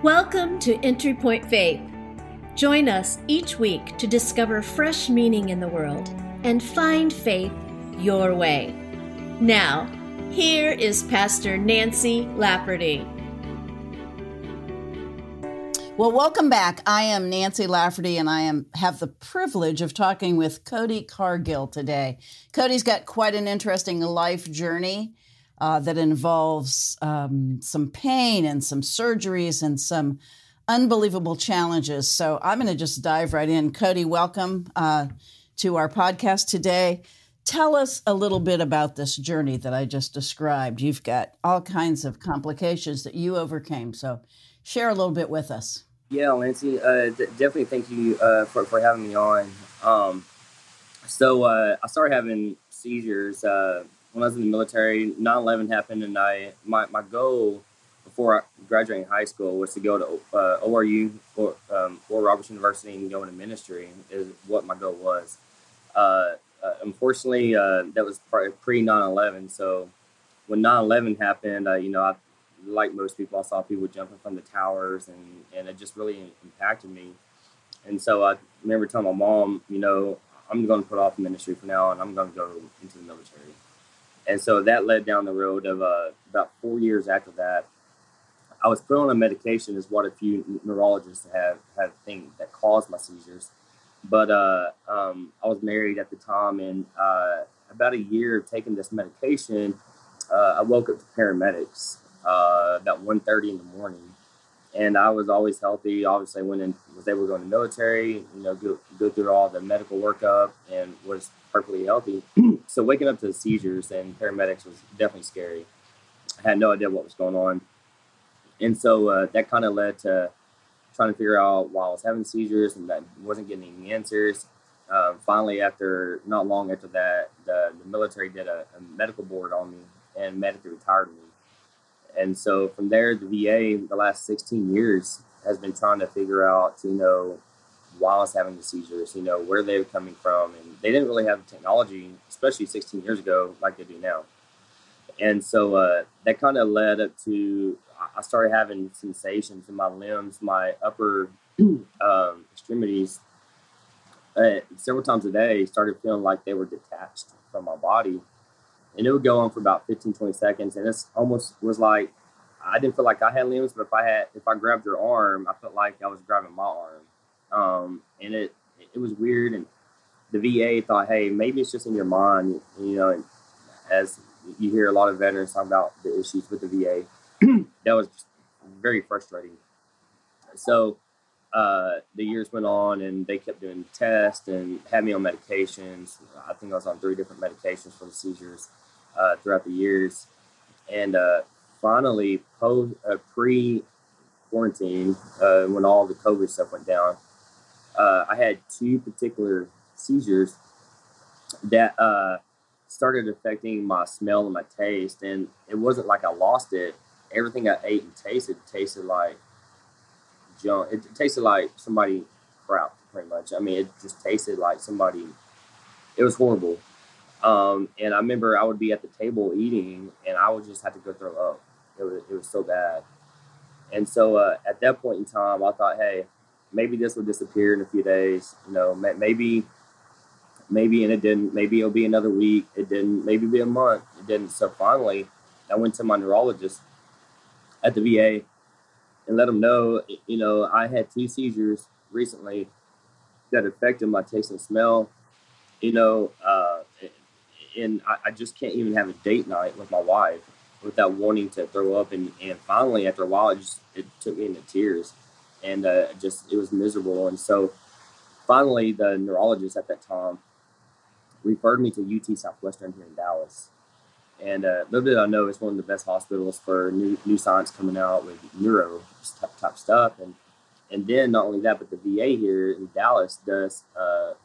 Welcome to Entry Point Faith. Join us each week to discover fresh meaning in the world and find faith your way. Now, here is Pastor Nancy Lafferty. Well, welcome back. I am Nancy Lafferty, and I have the privilege of talking with Cody Cargill today. Cody's got quite an interesting life journey that involves some pain and some surgeries and some unbelievable challenges. So I'm going to just dive right in. Cody, welcome to our podcast today. Tell us a little bit about this journey that I just described. You've got all kinds of complications that you overcame. So share a little bit with us. Yeah, Nancy, definitely thank you for having me on. I started having seizures when I was in the military. 9/11 happened, and my goal before graduating high school was to go to ORU, or Roberts University, and go into ministry is what my goal was. Unfortunately, that was pre 9/11. So when 9/11 happened, I, like most people, I saw people jumping from the towers, and it just really impacted me. And so I remember telling my mom, I'm going to put off ministry for now, and I'm going to go into the military. And so that led down the road of about 4 years after that. I was put on a medication, is what a few neurologists have think that caused my seizures. But I was married at the time, and about a year of taking this medication, I woke up to paramedics about 1:30 in the morning. And I was always healthy. Obviously, was able to go in the military, go through all the medical workup, and was perfectly healthy. So waking up to the seizures and paramedics was definitely scary. I had no idea what was going on. And so that kind of led to trying to figure out why I was having seizures, and that wasn't getting any answers. Finally, not long after that, the military did a medical board on me and medically retired me. And so from there, the VA, the last 16 years, has been trying to figure out, why I was having the seizures, where they were coming from. And they didn't really have the technology, especially 16 years ago, like they do now. And so that kind of led up to, I started having sensations in my limbs, my upper extremities, several times a day, started feeling like they were detached from my body. And it would go on for about 15, 20 seconds. And it almost was like, I didn't feel like I had limbs, but if I grabbed your arm, I felt like I was grabbing my arm. And it was weird. And the VA thought, hey, maybe it's just in your mind, and as you hear a lot of veterans talk about the issues with the VA, that was very frustrating. So the years went on, and they kept doing tests and had me on medications. I think I was on 3 different medications for the seizures throughout the years. And finally, pre-quarantine, when all the COVID stuff went down, I had 2 particular seizures that started affecting my smell and my taste. And it wasn't like I lost it. Everything I ate and tasted like junk. It tasted like somebody crapped, pretty much. I mean, it just tasted like it was horrible. And I remember I would be at the table eating, and I would just have to go throw up. It was so bad. And so at that point in time, I thought, hey, maybe this will disappear in a few days. Maybe, and it didn't. Maybe it'll be another week. It didn't. Maybe it'll be a month. It didn't. So finally, I went to my neurologist at the VA and let them know, I had 2 seizures recently that affected my taste and smell, and I just can't even have a date night with my wife without wanting to throw up. And finally, after a while, it took me into tears, and it was miserable. And so finally, the neurologist at that time referred me to UT Southwestern here in Dallas. And little did I know, it's one of the best hospitals for new science coming out with neuro type stuff. And then not only that, but the VA here in Dallas does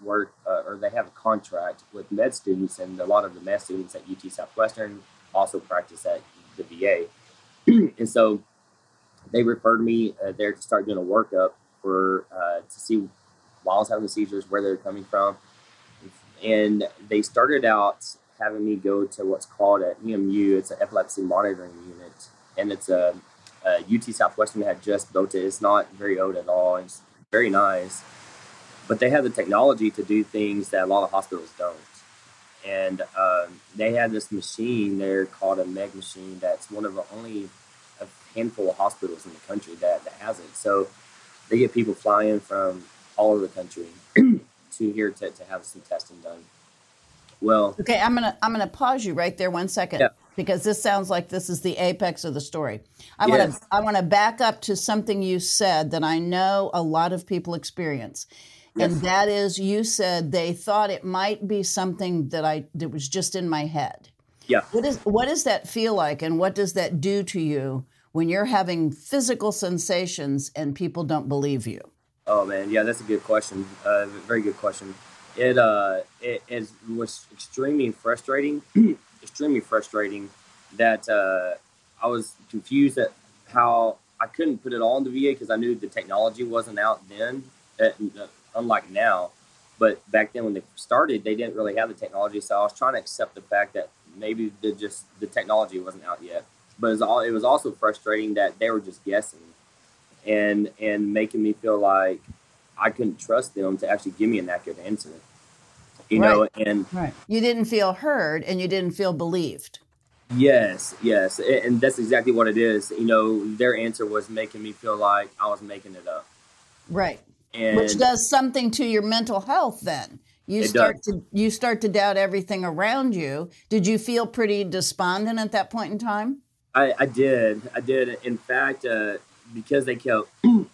work, or they have a contract with med students, and a lot of the med students at UT Southwestern also practice at the VA. And so they referred me there to start doing a workup to see why I was having the seizures, where they were coming from. And they started out having me go to what's called an EMU. It's an epilepsy monitoring unit, and it's a UT Southwestern had just built it. It's not very old at all. It's very nice, but they have the technology to do things that a lot of hospitals don't. And they had this machine there called a MEG machine. That's one of the only a handful of hospitals in the country that has it. So they get people flying from all over the country to here to have some testing done. Well, okay, I'm gonna pause you right there 1 second, yeah, because this sounds like this is the apex of the story. yes, I want to back up to something you said that I know a lot of people experience, and yes, that is, you said they thought it might be something that was just in my head. yeah. What does that feel like, and what does that do to you when you're having physical sensations and people don't believe you? Oh man, yeah, that's a good question. Very good question. It was extremely frustrating, extremely frustrating that I was confused at how I couldn't put it all in the VA because I knew the technology wasn't out then, unlike now. But back then when they started, they didn't really have the technology, so I was trying to accept the fact that maybe the technology wasn't out yet. But it was also frustrating that they were just guessing and making me feel like I couldn't trust them to actually give me an accurate answer. You Right. know, and Right. You didn't feel heard and you didn't feel believed. yes, and that's exactly what it is. You know, their answer was making me feel like I was making it up, Right. Which and does something to your mental health then. it does. You start to doubt everything around you. Did you feel pretty despondent at that point in time? I did. In fact, because they kept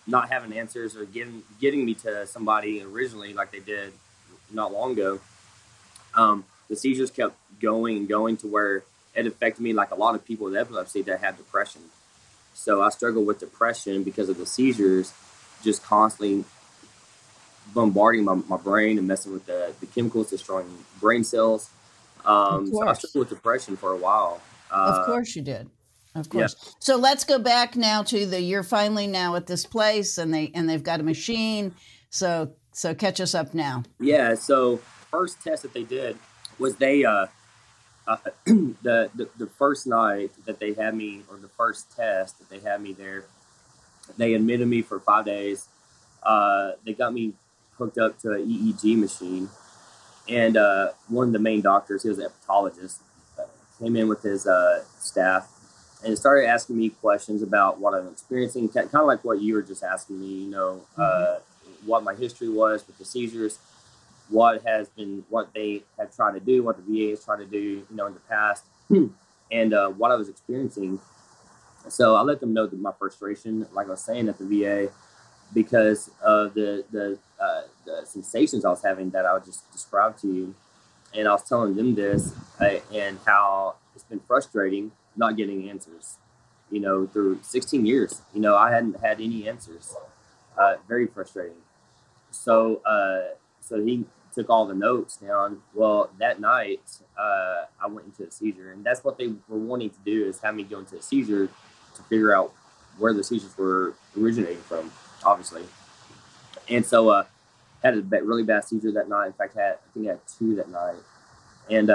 not having answers or getting me to somebody originally, like they did not long ago. The seizures kept going and going to where it affected me like a lot of people with epilepsy that have depression. So I struggled with depression because of the seizures, just constantly bombarding my brain and messing with the chemicals, destroying brain cells. Of So I course. struggled with depression for a while. Of course you did. Of Yeah. course. So let's go back now to you're finally now at this place and they've got a machine. So catch us up now. Yeah. So first test that they did was the first night that they had me, or the first test that they had me there, they admitted me for 5 days. They got me hooked up to an EEG machine, and one of the main doctors, he was an hepatologist, came in with his staff and started asking me questions about what I'm experiencing, kind of like what you were just asking me. You know, what my history was with the seizures, what they have tried to do, what the VA has tried to do, you know, in the past, and what I was experiencing. So I let them know that my frustration, like I was saying, at the VA, because of the sensations I was having that I would just describe to you, and I was telling them this, and how it's been frustrating not getting answers. You know, through 16 years, you know, I hadn't had any answers. Very frustrating. So he took all the notes down. Well, that night, I went into a seizure, and that's what they were wanting to do, is have me go into a seizure to figure out where the seizures were originating from, obviously. And so had a really bad seizure that night. In fact, I think I had two that night. And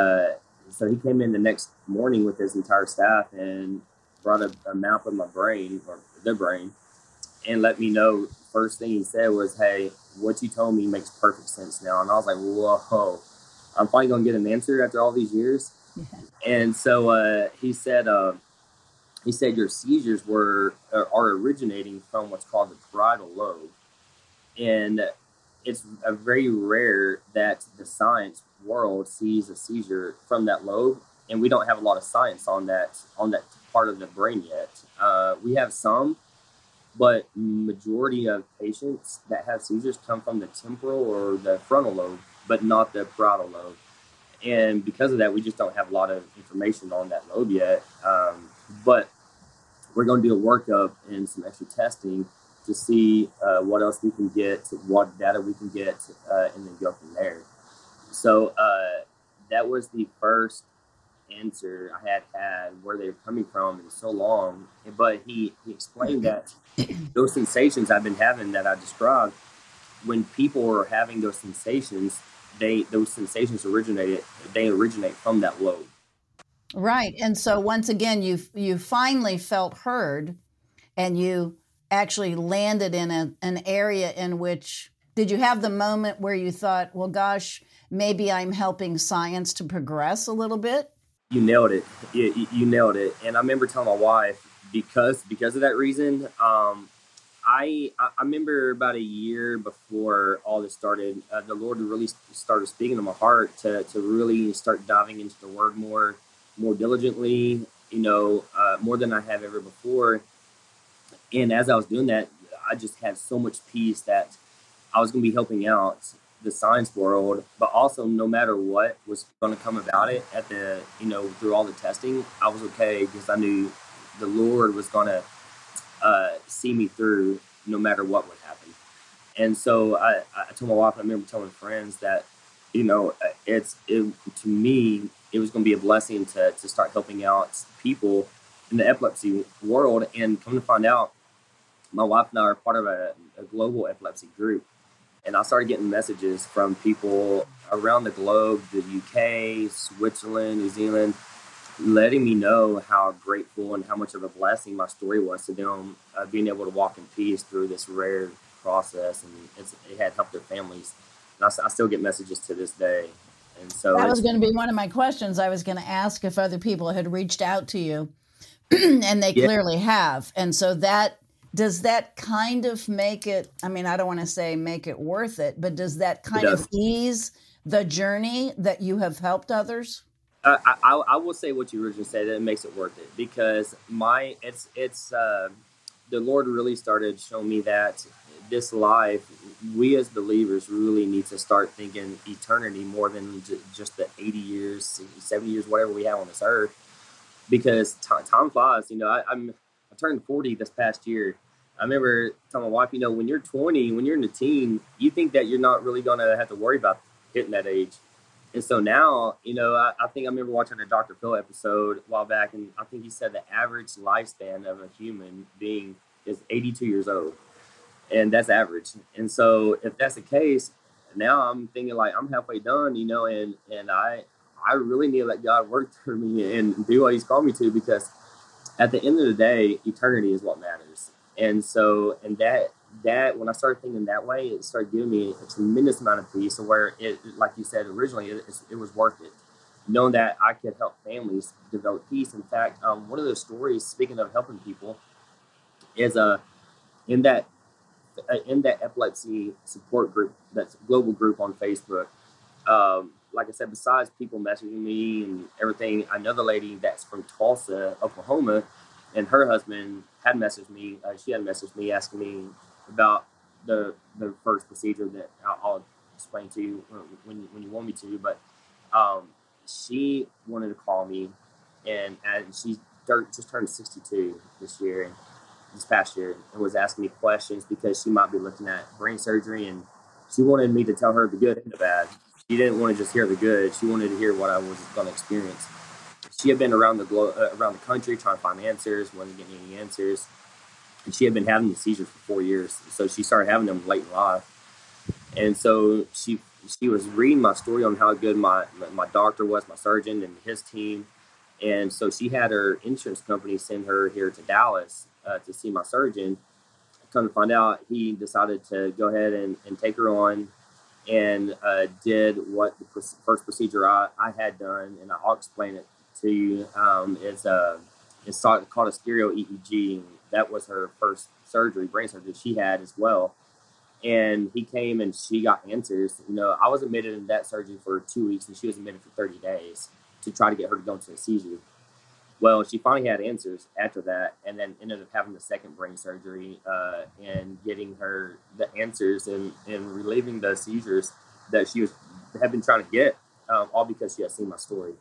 so he came in the next morning with his entire staff and brought a map of my brain, or the brain, and let me know. First thing he said was, "Hey, what you told me makes perfect sense now." And I was like, "Whoa, I'm finally gonna get an answer after all these years." Yeah. And so he said your seizures are originating from what's called the parietal lobe, and it's a very rare that the science world sees a seizure from that lobe, and we don't have a lot of science on that part of the brain yet. We have some, but majority of patients that have seizures come from the temporal or the frontal lobe, but not the parietal lobe. And because of that, we just don't have a lot of information on that lobe yet. But we're going to do a workup and some extra testing to see what else we can get, what data we can get, and then go from there. So that was the first answer I had where they were coming from in so long. But he explained that those sensations I've been having that I described, when people are having those sensations, those sensations originate from that lobe. Right. And so once again, you finally felt heard, and you actually landed in an area in which, did you have the moment where you thought, well, gosh, maybe I'm helping science to progress a little bit? You nailed it. You nailed it. And I remember telling my wife, because of that reason, I remember about a year before all this started, the Lord really started speaking to my heart to really start diving into the Word more diligently, more than I have ever before. And as I was doing that, I just had so much peace that I was going to be helping out the science world, but also no matter what was going to come about it through all the testing, I was okay because I knew the Lord was going to see me through no matter what would happen. And so I told my wife, I remember telling friends that, to me, it was going to be a blessing to start helping out people in the epilepsy world. And come to find out, my wife and I are part of a global epilepsy group. And I started getting messages from people around the globe, the UK, Switzerland, New Zealand, letting me know how grateful and how much of a blessing my story was to them, being able to walk in peace through this rare process. And it had helped their families. And I still get messages to this day. And so that was going to be one of my questions. I was going to ask if other people had reached out to you, and they clearly have. And so does that kind of make it, I mean, I don't want to say make it worth it, but does that kind of ease the journey that you have helped others? I will say what you originally said, that it makes it worth it, because the Lord really started showing me that this life, we as believers really need to start thinking eternity more than just the 80 years, 60, 70 years, whatever we have on this earth, because time flies. I turned 40 this past year. I remember telling my wife, when you're 20, when you're in the teen, you think that you're not really going to have to worry about hitting that age. And so now, I think I remember watching a Dr. Phil episode a while back, and I think he said the average lifespan of a human being is 82 years old. And that's average. And so if that's the case, now I'm thinking like I'm halfway done, and I really need to let God work through me and do what he's called me to, because at the end of the day, eternity is what matters. And so, that when I started thinking that way, it started giving me a tremendous amount of peace, where it, like you said originally, it was worth it, knowing that I could help families develop peace. In fact, one of those stories, speaking of helping people, is in that epilepsy support group, that's global group on Facebook. Like I said, besides people messaging me and everything, another lady that's from Tulsa, Oklahoma, and her husband had messaged me. She had messaged me asking me about the first procedure that I'll explain to you when you want me to. But she wanted to call me, and she just turned 62 this past year, and was asking me questions because she might be looking at brain surgery, and she wanted me to tell her the good and the bad. She didn't want to just hear the good. She wanted to hear what I was going to experience. She had been around the country trying to find answers, wasn't getting any answers, and she had been having the seizures for 4 years. So she started having them late in life, and so she was reading my story on how good my doctor was, my surgeon, and his team. And so she had her insurance company send her here to Dallas to see my surgeon. Come to find out, he decided to go ahead and take her on, and did what the first procedure I had done, and I'll explain it to you. It's called a Stereo EEG. That was her first surgery, brain surgery she had as well. And he came and she got answers. I was admitted in that surgery for 2 weeks, and she was admitted for 30 days to try to get her to go into a seizure. Well, she finally had answers after that, and then ended up having the second brain surgery and getting her the answers and relieving the seizures that she had been trying to get, all because she had seen my story.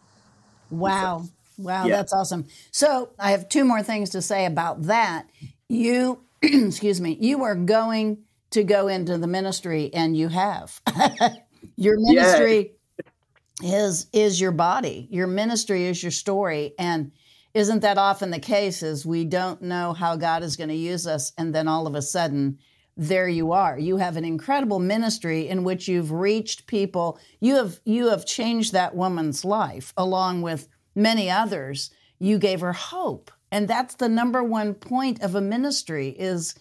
Wow. Wow, yeah. That's awesome. So I have two more things to say about that. You, excuse me, you are going to go into the ministry, and you have. Your ministry is your body. Your ministry is your story. And isn't that often the case? Is we don't know how God is going to use us, and then all of a sudden, there you are. You have an incredible ministry in which you've reached people. You have changed that woman's life, along with many others. You gave her hope. And that's the number one point of a ministry is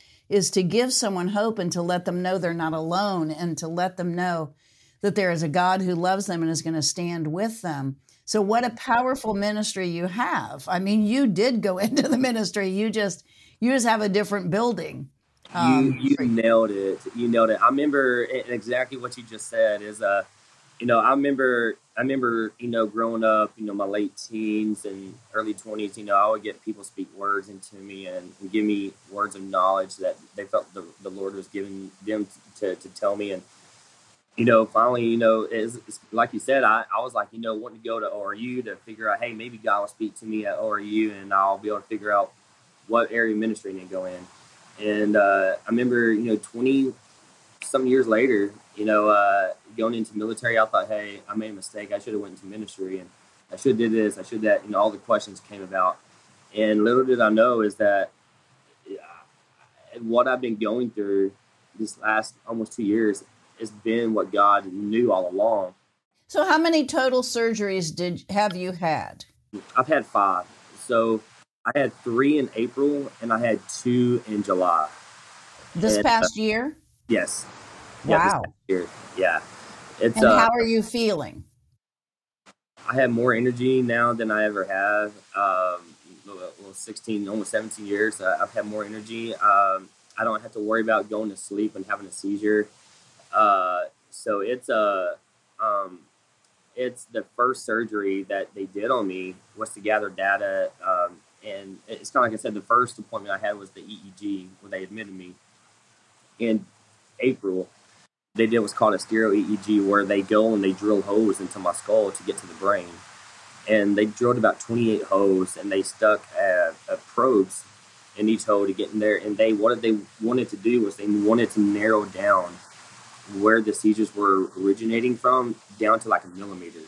to give someone hope and to let them know they're not alone and to let them know that there is a God who loves them and is going to stand with them. So what a powerful ministry you have. I mean, you did go into the ministry. You just have a different building. You nailed it. You nailed it. I remember exactly what you just said is, I remember, growing up, my late teens and early 20s, I would get people speak words into me and give me words of knowledge that they felt the Lord was giving them to tell me. And, finally, it's like you said, I was like, wanting to go to ORU to figure out, hey, maybe God will speak to me at ORU and I'll be able to figure out what area of ministry I need to go in. And I remember, 20 some years later, going into military, I thought, hey, I made a mistake. I should have went into ministry and I should have did this. I should that. All the questions came about. And little did I know is that what I've been going through this last almost 2 years has been what God knew all along. So how many total surgeries have you had? I've had 5. So I had 3 in April and I had 2 in July. This past year? Yes. Wow. Yeah, yeah. It's, and how are you feeling? I have more energy now than I ever have. 16, almost 17 years. I've had more energy. I don't have to worry about going to sleep and having a seizure. So it's the first surgery that they did on me was to gather data. And it's kind of like I said, the first appointment I had was the EEG where they admitted me in April. They did what's called a Stereo EEG where they go and they drill holes into my skull to get to the brain. And they drilled about 28 holes and they stuck probes in each hole to get in there. And what they wanted to do was they wanted to narrow down where the seizures were originating from down to like a millimeter.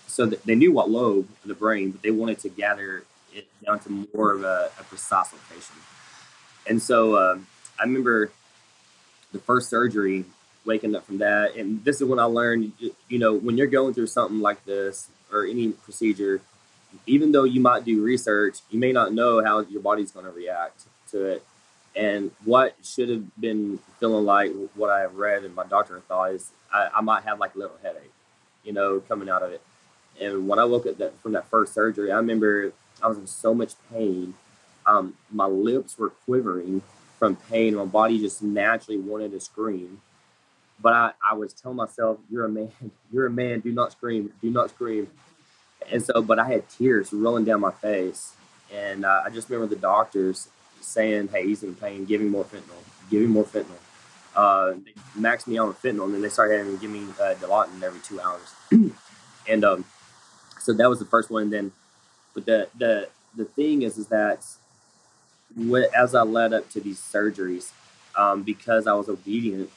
So they knew what lobe of the brain, but they wanted to gather it down to more of a precise location. And so I remember the first surgery, waking up from that. And this is when I learned, when you're going through something like this or any procedure, even though you might do research, you may not know how your body's going to react to it. And what should have been feeling like what I have read and my doctor thought is I might have like a little headache, coming out of it. And when I woke up from that first surgery, I remember I was in so much pain. My lips were quivering from pain. My body just naturally wanted to scream. But I was telling myself, you're a man. You're a man. Do not scream. Do not scream. And so, but I had tears rolling down my face. And I just remember the doctors saying, hey, he's in pain. Give him more fentanyl. Give him more fentanyl. They maxed me on fentanyl, and then they started having to give me Dilaudid every 2 hours. And so that was the first one. And then, but the thing is that as I led up to these surgeries, because I was obedient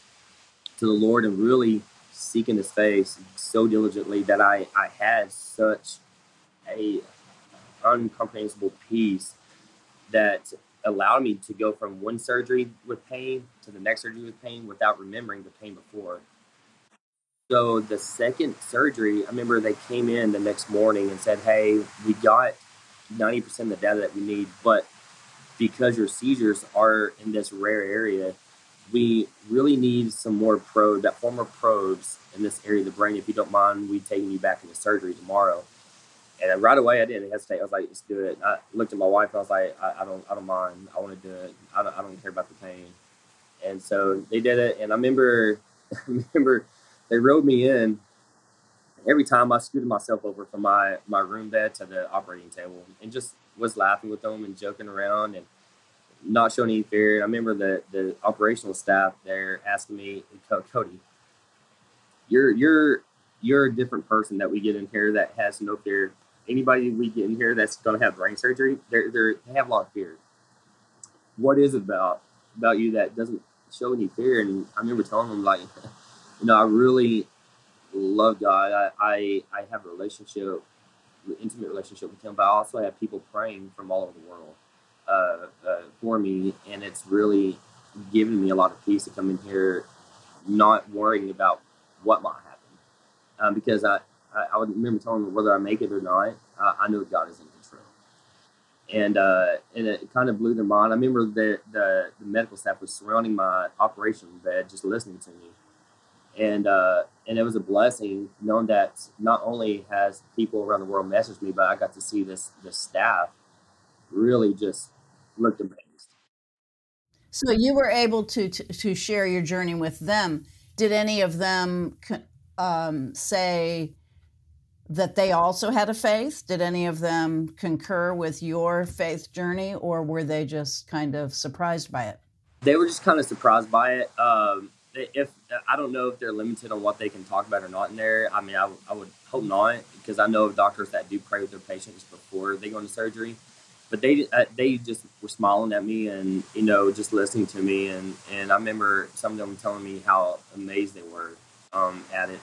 to the Lord and really seeking His face so diligently that I had such a uncomprehensible peace that allowed me to go from one surgery with pain to the next surgery with pain without remembering the pain before. So the second surgery, I remember they came in the next morning and said, hey, we got 90% of the data that we need, but because your seizures are in this rare area, we really need some more former probes in this area of the brain. If you don't mind, we taking you back into surgery tomorrow. And right away, I didn't hesitate. I was like, let's do it. I looked at my wife and I was like, I don't mind. I want to do it. I don't care about the pain. And so they did it. And I remember they rode me in. Every time I scooted myself over from my room bed to the operating table and just was laughing with them and joking around and not showing any fear. I remember the operational staff there asking me, Cody, you're a different person that we get in here that has no fear. Anybody we get in here that's going to have brain surgery, they have a lot of fear. What is it about you that doesn't show any fear? And I remember telling them, like, I really love God. I have a intimate relationship with Him, but I also have people praying from all over the world for me, and it's really given me a lot of peace to come in here not worrying about what might happen, because I would remember telling them whether I make it or not, I know God is in control. and it kind of blew their mind. I remember the medical staff was surrounding my operation bed, just listening to me, and it was a blessing knowing that not only has people around the world messaged me, but I got to see this staff really just looked amazed. So you were able to share your journey with them. Did any of them say that they also had a faith? Did any of them concur with your faith journey, or were they just kind of surprised by it? They were just kind of surprised by it. If I don't know if they're limited on what they can talk about or not in there. I mean, I would hope not, because I know of doctors that do pray with their patients before they go into surgery. But they just were smiling at me and just listening to me, and I remember some of them telling me how amazed they were at it.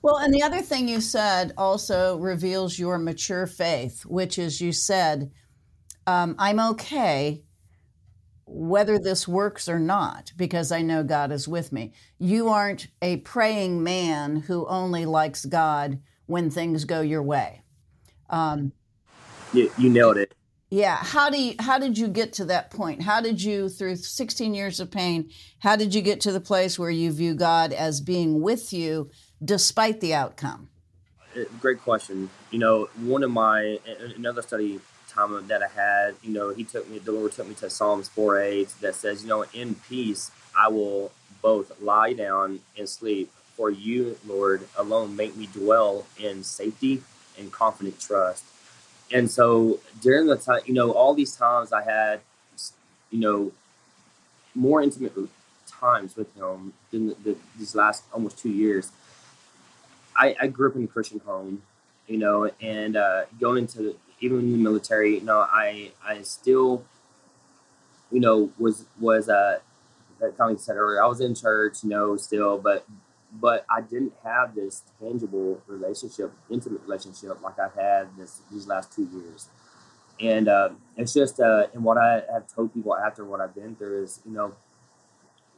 Well, and the other thing you said also reveals your mature faith, which is you said, I'm okay whether this works or not, because I know God is with me. You aren't a praying man who only likes God when things go your way. You nailed it. Yeah. How did you get to that point? How did you, through 16 years of pain, how did you get to the place where you view God as being with you despite the outcome? Great question. One of another study time that I had, the Lord took me to Psalms 4:8 that says, in peace I will both lie down and sleep, for you, Lord, alone make me dwell in safety and confident trust. And so during the time, all these times I had, more intimate times with him in these last almost 2 years. I grew up in a Christian home, and going into even in the military, I still, was like Tommy said earlier, I was in church, still, but I didn't have this tangible relationship, intimate relationship like I've had these last 2 years. And it's just, and what I have told people after what I've been through is,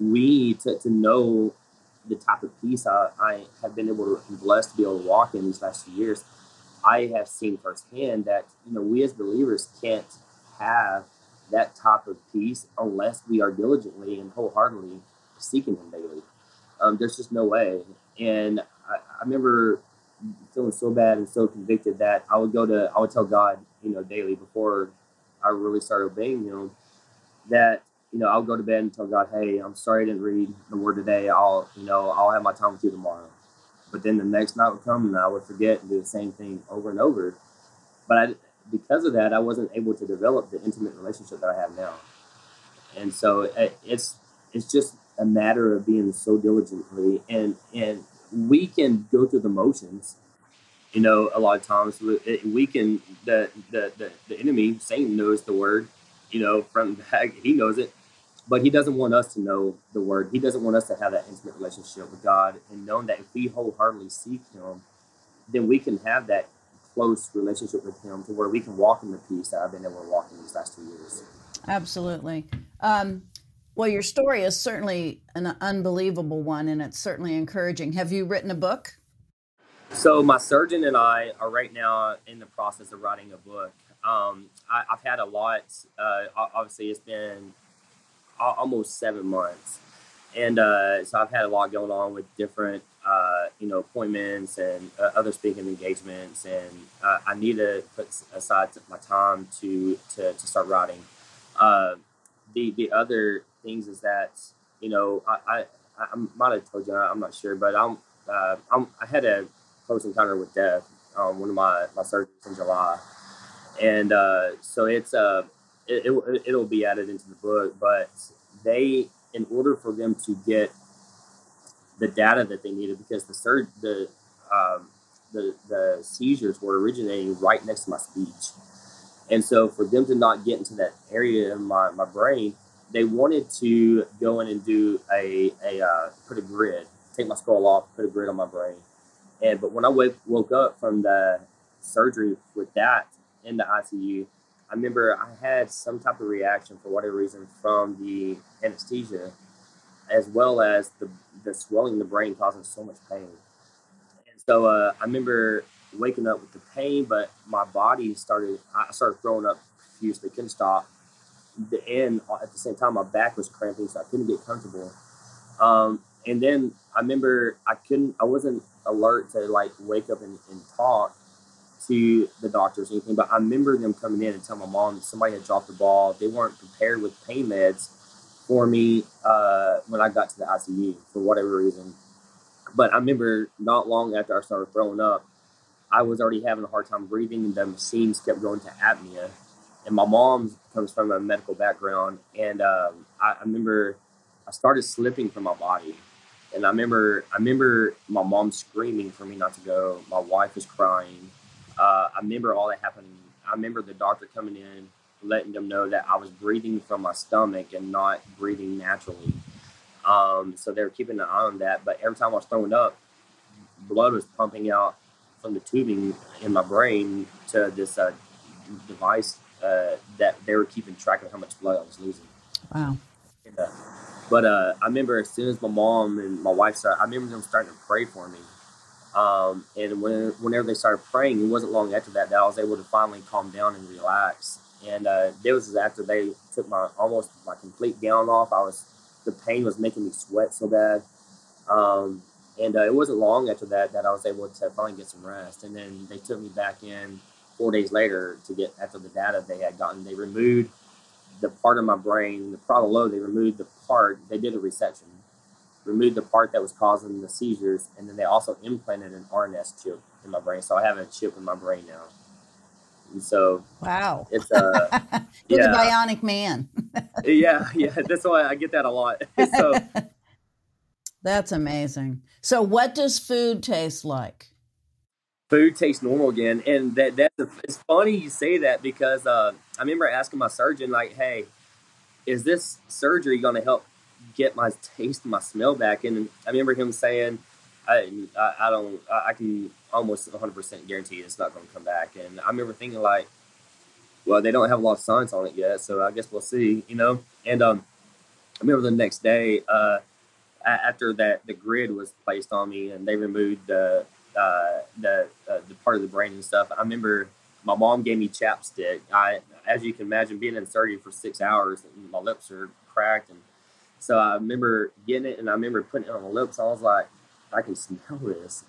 we to know the type of peace I have been able to be blessed to be able to walk in these last few years. I have seen firsthand that, we as believers can't have that type of peace unless we are diligently and wholeheartedly seeking him daily. There's just no way. And I remember feeling so bad and so convicted that I would tell God, daily before I really started obeying him, that, I'll go to bed and tell God, hey, I'm sorry I didn't read the word today. I'll have my time with you tomorrow. But then the next night would come and I would forget and do the same thing over and over. But because of that, I wasn't able to develop the intimate relationship that I have now. And so it's just a matter of being so diligently, and we can go through the motions. A lot of times we can, the enemy, Satan, knows the word, from the back, he knows it, but he doesn't want us to know the word. He doesn't want us to have that intimate relationship with God, and knowing that if we wholeheartedly seek him, then we can have that close relationship with him to where we can walk in the peace that I've been able to walk in these last 2 years. Absolutely. Well, your story is certainly an unbelievable one, and it's certainly encouraging. Have you written a book? So my surgeon and I are right now in the process of writing a book. I've had a lot. Obviously, it's been almost 7 months. And so I've had a lot going on with different, appointments and other speaking engagements. And I need to put aside my time to start writing. The other things is that, I might have told you, I'm not sure, but I had a close encounter with death, one of my surgeries in July. And so it'll be added into the book, but in order for them to get the data that they needed, because the seizures were originating right next to my speech, and so for them to not get into that area in my brain, they wanted to go in and do put a grid, take my skull off, put a grid on my brain, but when I woke up from the surgery with that in the ICU, I remember I had some type of reaction for whatever reason from the anesthesia, as well as the swelling in the brain causing so much pain. And so I remember waking up with the pain, but my body I started throwing up profusely, couldn't stop. And at the same time, my back was cramping, so I couldn't get comfortable. And then I remember I wasn't alert to like wake up and talk to the doctors or anything, but I remember them coming in and telling my mom that somebody had dropped the ball. They weren't prepared with pain meds for me when I got to the ICU for whatever reason. But I remember not long after I started throwing up, I was already having a hard time breathing, and the machines kept going to apnea. And my mom comes from a medical background, and I remember I started slipping from my body. And I remember my mom screaming for me not to go. My wife was crying. I remember all that happened. I remember the doctor coming in, letting them know that I was breathing from my stomach and not breathing naturally. So they were keeping an eye on that. But every time I was throwing up, blood was pumping out from the tubing in my brain to this device that they were keeping track of how much blood I was losing. Wow. And, but I remember as soon as my mom and my wife started, I remember them starting to pray for me. And whenever they started praying, it wasn't long after that I was able to finally calm down and relax. And it was after they took my complete gown off. The pain was making me sweat so bad. And it wasn't long after that I was able to finally get some rest. And then they took me back in 4 days later to get after the data they had gotten. They removed the part of my brain, the frontal lobe. They removed the part. They did a resection, removed the part that was causing the seizures, and then they also implanted an RNS chip in my brain. So I have a chip in my brain now. And so wow, it's you're the bionic man. yeah. That's why I get that a lot. So that's amazing. So what does food taste like? Food tastes normal again, and it's funny you say that because I remember asking my surgeon, like, "Hey, is this surgery going to help get my taste and my smell back?" And I remember him saying, I can almost 100% guarantee it's not going to come back." And I remember thinking like, well, they don't have a lot of science on it yet, so I guess we'll see, And I remember the next day, after that, the grid was placed on me and they removed the part of the brain and stuff. I remember my mom gave me chapstick. As you can imagine, being in surgery for 6 hours, my lips are cracked, and so I remember getting it, and I remember putting it on my lips. I was like, I can smell this.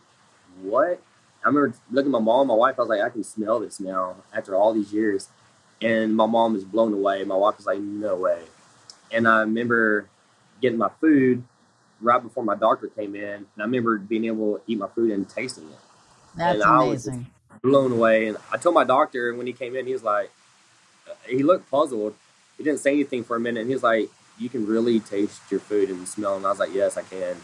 What? I remember looking at my mom, my wife. I was like, I can smell this now after all these years, and my mom was blown away. My wife was like, no way. And I remember getting my food right before my doctor came in, and I remember being able to eat my food and tasting it. That's and amazing. I was just blown away. And I told my doctor when he came in, he was like, he looked puzzled. He didn't say anything for a minute, and he was like, "You can really taste your food and smell." And I was like, "Yes, I can."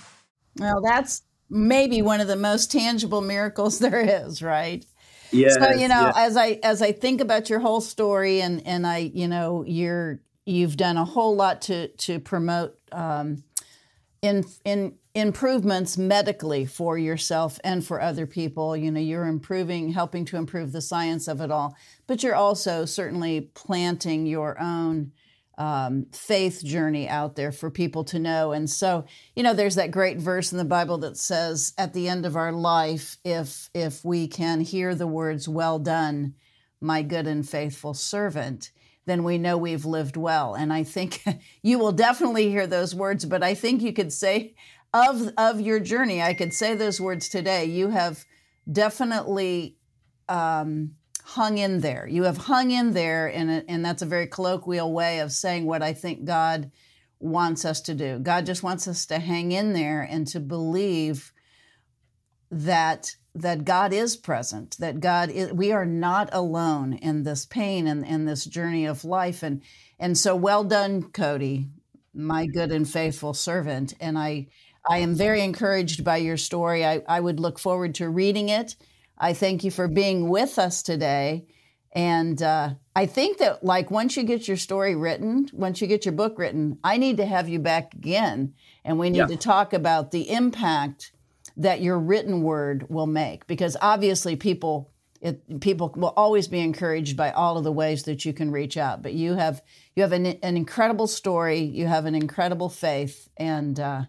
Well, that's maybe one of the most tangible miracles there is, right? Yeah. So, as I think about your whole story, and you've done a whole lot to promote in improvements medically for yourself and for other people. You're helping to improve the science of it all, but you're also certainly planting your own faith journey out there for people to know. And so, there's that great verse in the Bible that says at the end of our life, if we can hear the words, "Well done, my good and faithful servant," then we know we've lived well. And I think you will definitely hear those words, but I think you could say of your journey, I could say those words today. You have definitely hung in there. You have hung in there, and that's a very colloquial way of saying what I think God wants us to do. God just wants us to hang in there and to believe that God is present, that we are not alone in this pain and this journey of life. And so well done, Cody, my good and faithful servant. And I am very encouraged by your story. I would look forward to reading it. I thank you for being with us today. And I think that once you get your story written, once you get your book written, I need to have you back again. And we need to talk about the impact that your written word will make, because obviously people will always be encouraged by all of the ways that you can reach out. But you have an incredible story, you have an incredible faith, and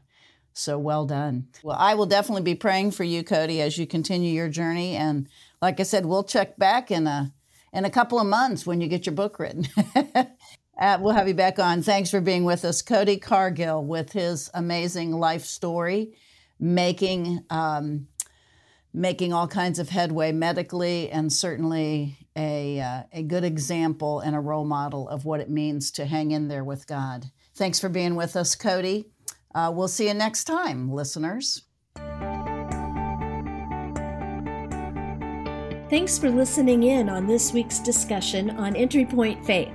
so well done. Well, I will definitely be praying for you, Cody, as you continue your journey. And like I said, we'll check back in in a couple of months when you get your book written. We'll have you back on. Thanks for being with us. Cody Cargill with his amazing life story, making all kinds of headway medically, and certainly a good example and a role model of what it means to hang in there with God. Thanks for being with us, Cody. We'll see you next time, listeners. Thanks for listening in on this week's discussion on Entry Point Faith.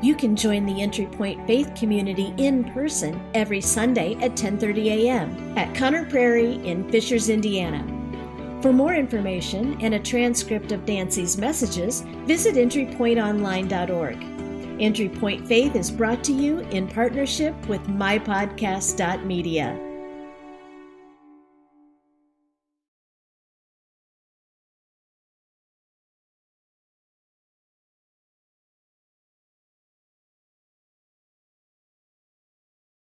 You can join the Entry Point Faith community in person every Sunday at 10:30 a.m. at Conner Prairie in Fishers, Indiana. For more information and a transcript of Nancy's messages, visit entrypointonline.org. Entry Point Faith is brought to you in partnership with mypodcast.media.